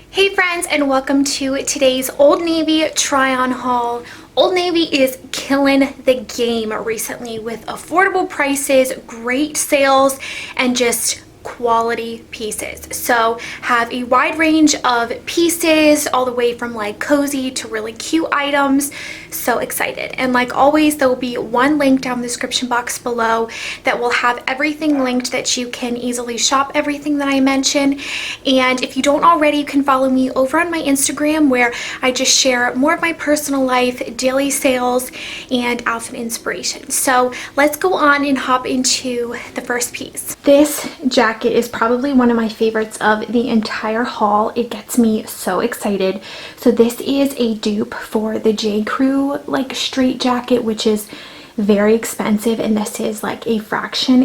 Hey friends, and welcome to today's Old Navy try-on haul. Old Navy is killing the game recently with affordable prices, great sales, and just quality pieces. So have a wide range of pieces all the way from like cozy to really cute items. So excited. And like always, there will be one link down the description box below that will have everything linked that you can easily shop everything that I mentioned. And if you don't already, you can follow me over on my Instagram where I just share more of my personal life, daily sales, and outfit inspiration. So let's go on and hop into the first piece. This jacket is probably one of my favorites of the entire haul. It gets me so excited. So this is a dupe for the J. Crew like straight jacket, which is very expensive, and this is like a fraction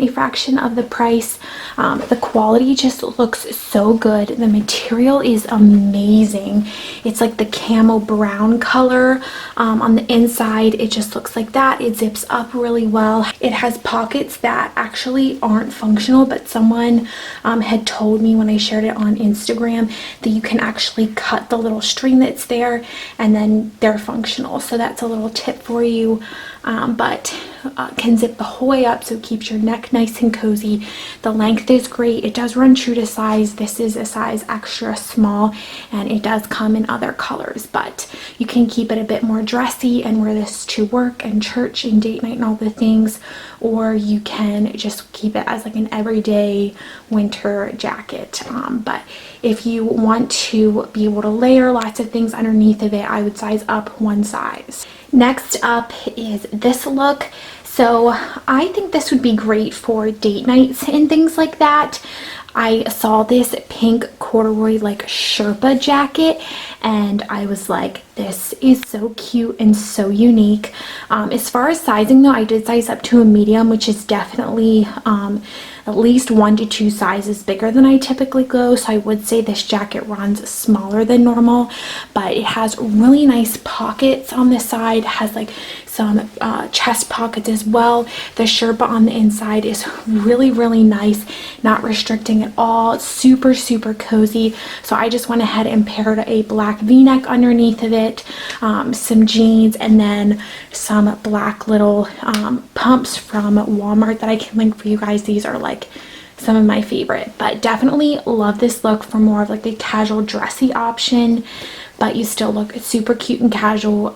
of the price. The quality just looks so good. The material is amazing. It's like the camel brown color on the inside. It just looks like that. It zips up really well. It has pockets that actually aren't functional, but someone had told me when I shared it on Instagram that you can actually cut the little string that's there and then they're functional. So that's a little tip for you. But can zip the whole way up, so it keeps your neck nice and cozy. The length is great. It does run true to size. This is a size extra small, and it does come in other colors, but you can keep it a bit more dressy and wear this to work and church and date night and all the things, or you can just keep it as like an everyday winter jacket. But if you want to be able to layer lots of things underneath of it, I would size up one size. Next up is this look. So I think this would be great for date nights and things like that. I saw this pink corduroy like sherpa jacket and I was like, this is so cute and so unique. As far as sizing though, I did size up to a medium, which is definitely at least 1 to 2 sizes bigger than I typically go. So I would say this jacket runs smaller than normal, but it has really nice pockets on the side. It has like some chest pockets as well. The sherpa on the inside is really nice, not restricting at all. It's super cozy. So I just went ahead and paired a black v-neck underneath of it, some jeans, and then some black little pumps from Walmart that I can link for you guys. These are like some of my favorite, but definitely love this look for more of like the casual dressy option, but you still look super cute and casual.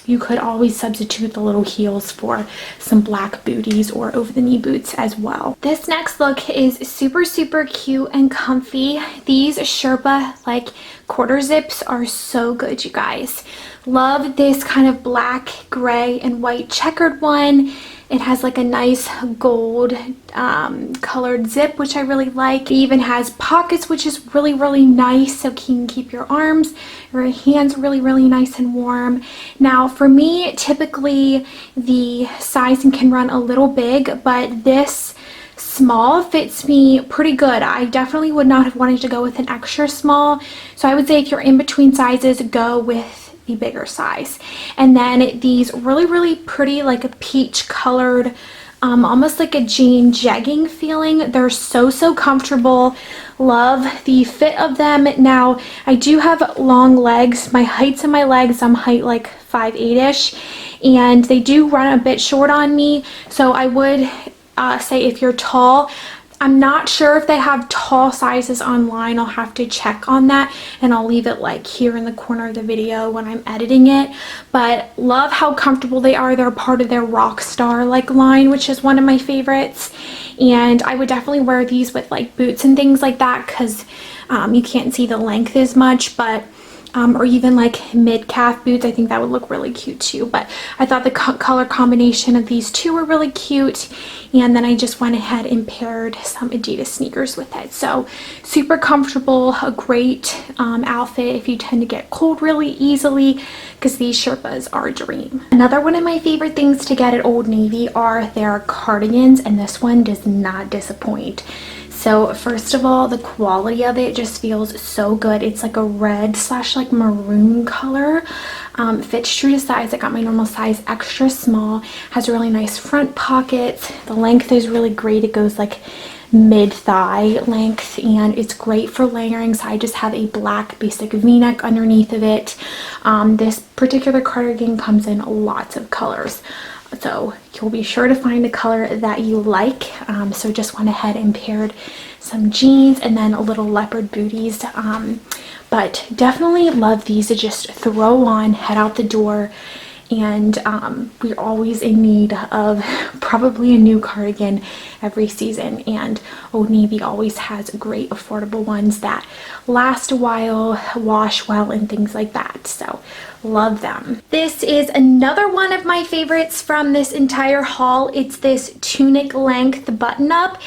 You could always substitute the little heels for some black booties or over the knee boots as well. This next look is super cute and comfy. These sherpa like quarter zips are so good, you guys. Love this kind of black, gray, and white checkered one. It has like a nice gold colored zip, which I really like. It even has pockets, which is really nice, so you can keep your arms, your hands really nice and warm. Now for me, typically the sizing can run a little big, but this small fits me pretty good. I definitely would not have wanted to go with an extra small, so I would say if you're in between sizes, go with the bigger size. And then these really pretty like a peach colored, almost like a jean jegging feeling. They're so comfortable. Love the fit of them. Now I do have long legs. My height's in my legs, I'm height like 5'8"-ish, and they do run a bit short on me. So I would say if you're tall, I'm not sure if they have tall sizes online. I'll have to check on that, and I'll leave it like here in the corner of the video when I'm editing it. But love how comfortable they are. They're part of their Rockstar like line, which is one of my favorites. And I would definitely wear these with like boots and things like that, because you can't see the length as much, but or even like mid-calf boots. I think that would look really cute too. But I thought the color combination of these two were really cute, and then I just went ahead and paired some Adidas sneakers with it. So super comfortable, a great outfit if you tend to get cold really easily, because these sherpas are a dream. Another one of my favorite things to get at Old Navy are their cardigans, and this one does not disappoint. So first of all, the quality of it just feels so good. It's like a red slash like maroon color. Fits true to size. I got my normal size extra small. Has really nice front pockets. The length is really great. It goes like mid-thigh length, and it's great for layering. So I just have a black basic v-neck underneath of it. This particular cardigan comes in lots of colors, so you'll be sure to find a color that you like. So just went ahead and paired some jeans and then a little leopard booties. But definitely love these to just throw on, head out the door. And we're always in need of probably a new cardigan every season, and Old Navy always has great affordable ones that last a while, wash well, and things like that. So love them. This is another one of my favorites from this entire haul. It's this tunic length button up.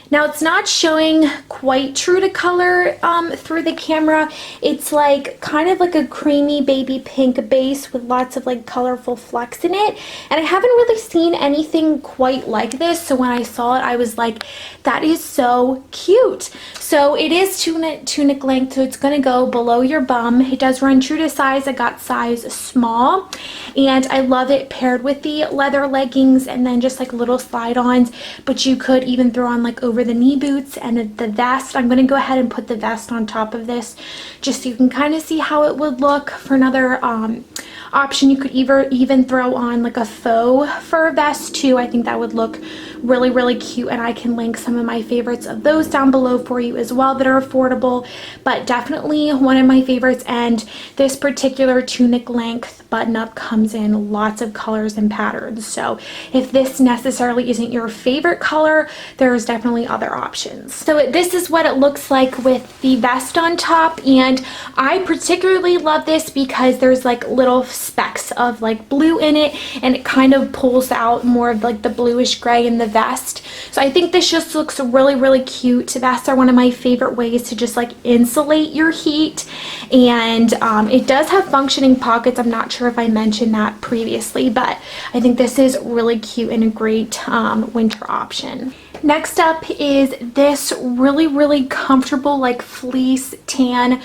Now it's not showing quite true to color through the camera. It's like kind of like a creamy baby pink base with lots of like colorful flecks in it. And I haven't really seen anything quite like this. So when I saw it, I was like, that is so cute. So it is tunic length, so it's gonna go below your bum. It does run true to size. I got size small, and I love it paired with the leather leggings and then just like little slide-ons. But you could even throw on like over the knee boots and the vest. I'm going to go ahead and put the vest on top of this just so you can kind of see how it would look. For another option, you could even throw on like a faux fur vest too. I think that would look really cute, and I can link some of my favorites of those down below for you as well that are affordable, but definitely one of my favorites. And this particular tunic length button up comes in lots of colors and patterns, so if this necessarily isn't your favorite color, there's definitely other options. So this is what it looks like with the vest on top, and I particularly love this because there's like little specks of like blue in it, and it kind of pulls out more of like the bluish gray in the vest. So I think this just looks really cute. Vests are one of my favorite ways to just like insulate your heat, and it does have functioning pockets. I'm not sure if I mentioned that previously, but I think this is really cute and a great winter option. Next up is this really comfortable like fleece tan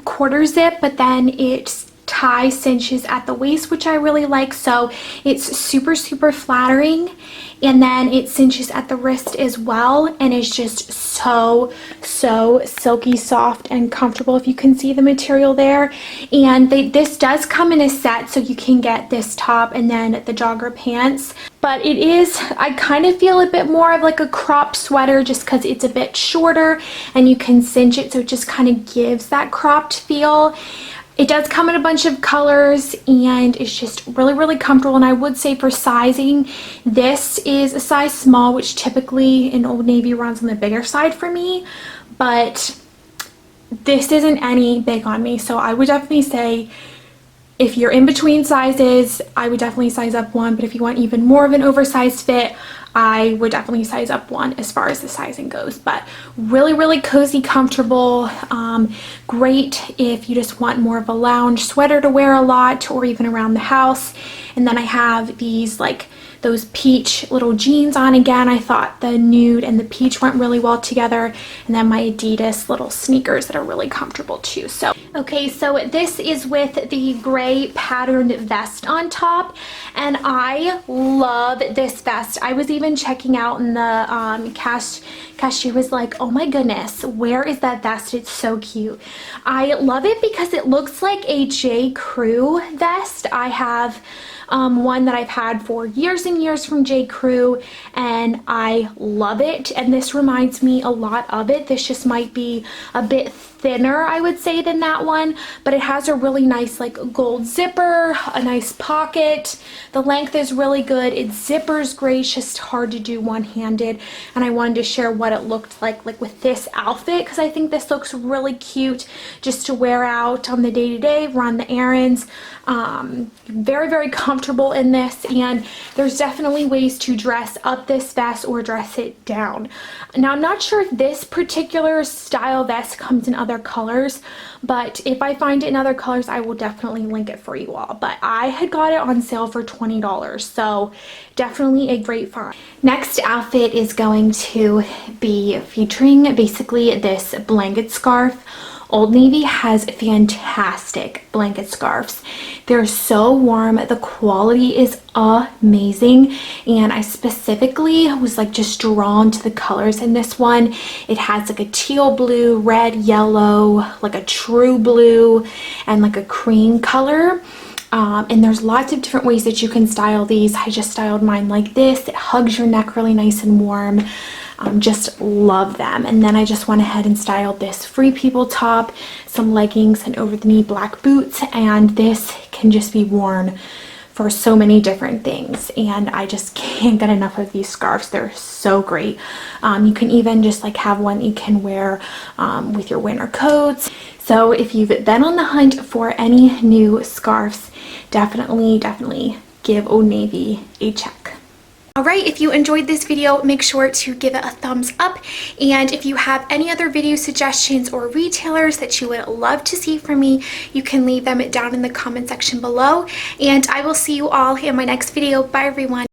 quarter zip, but then it's tie cinches at the waist, which I really like. So it's super flattering, and then it cinches at the wrist as well, and it's just so silky soft and comfortable, if you can see the material there. And this does come in a set, so you can get this top and then the jogger pants, but it is, I kind of feel a bit more of like a crop sweater just because it's a bit shorter and you can cinch it, so it just kind of gives that cropped feel. It does come in a bunch of colors, and it's just really comfortable. And I would say for sizing, this is a size small, which typically in Old Navy runs on the bigger side for me, but this isn't any big on me. So I would definitely say if you're in between sizes, I would definitely size up one, but if you want even more of an oversized fit, I would definitely size up one as far as the sizing goes. But really cozy, comfortable, great if you just want more of a lounge sweater to wear a lot or even around the house. And then I have these like those peach little jeans on again. I thought the nude and the peach went really well together, and then my Adidas little sneakers that are really comfortable too. So okay, so this is with the gray patterned vest on top, and I love this vest. I was even checking out, and the cashier was like, oh my goodness, where is that vest? It's so cute. I love it because it looks like a J. Crew vest. I have one that I've had for years and years from J. Crew, and I love it, and this reminds me a lot of it. This just might be a bit thinner, I would say, than that one, but it has a really nice like gold zipper, a nice pocket. The length is really good. Its zipper's great. It's just hard to do one-handed, and I wanted to share what it looked like with this outfit because I think this looks really cute just to wear out on the day-to-day, run the errands. Very comfortable in this, and there's definitely ways to dress up this vest or dress it down. Now I'm not sure if this particular style vest comes in other colors, but if I find it in other colors, I will definitely link it for you all. But I had got it on sale for $20, so definitely a great find. Next outfit is going to be featuring basically this blanket scarf Old Navy has fantastic blanket scarves. They're so warm. The quality is amazing, and I specifically was like just drawn to the colors in this one. It has like a teal blue, red, yellow, like a true blue, and like a cream color. And there's lots of different ways that you can style these. I just styled mine like this. It hugs your neck really nice and warm. Just love them. And then I just went ahead and styled this Free People top, some leggings, and over the knee black boots, and this can just be worn for so many different things, and I just can't get enough of these scarves. They're so great. You can even just like have one you can wear with your winter coats. So if you've been on the hunt for any new scarves, definitely give Old Navy a check. Alright, if you enjoyed this video, make sure to give it a thumbs up, and if you have any other video suggestions or retailers that you would love to see from me, you can leave them down in the comment section below, and I will see you all in my next video. Bye everyone.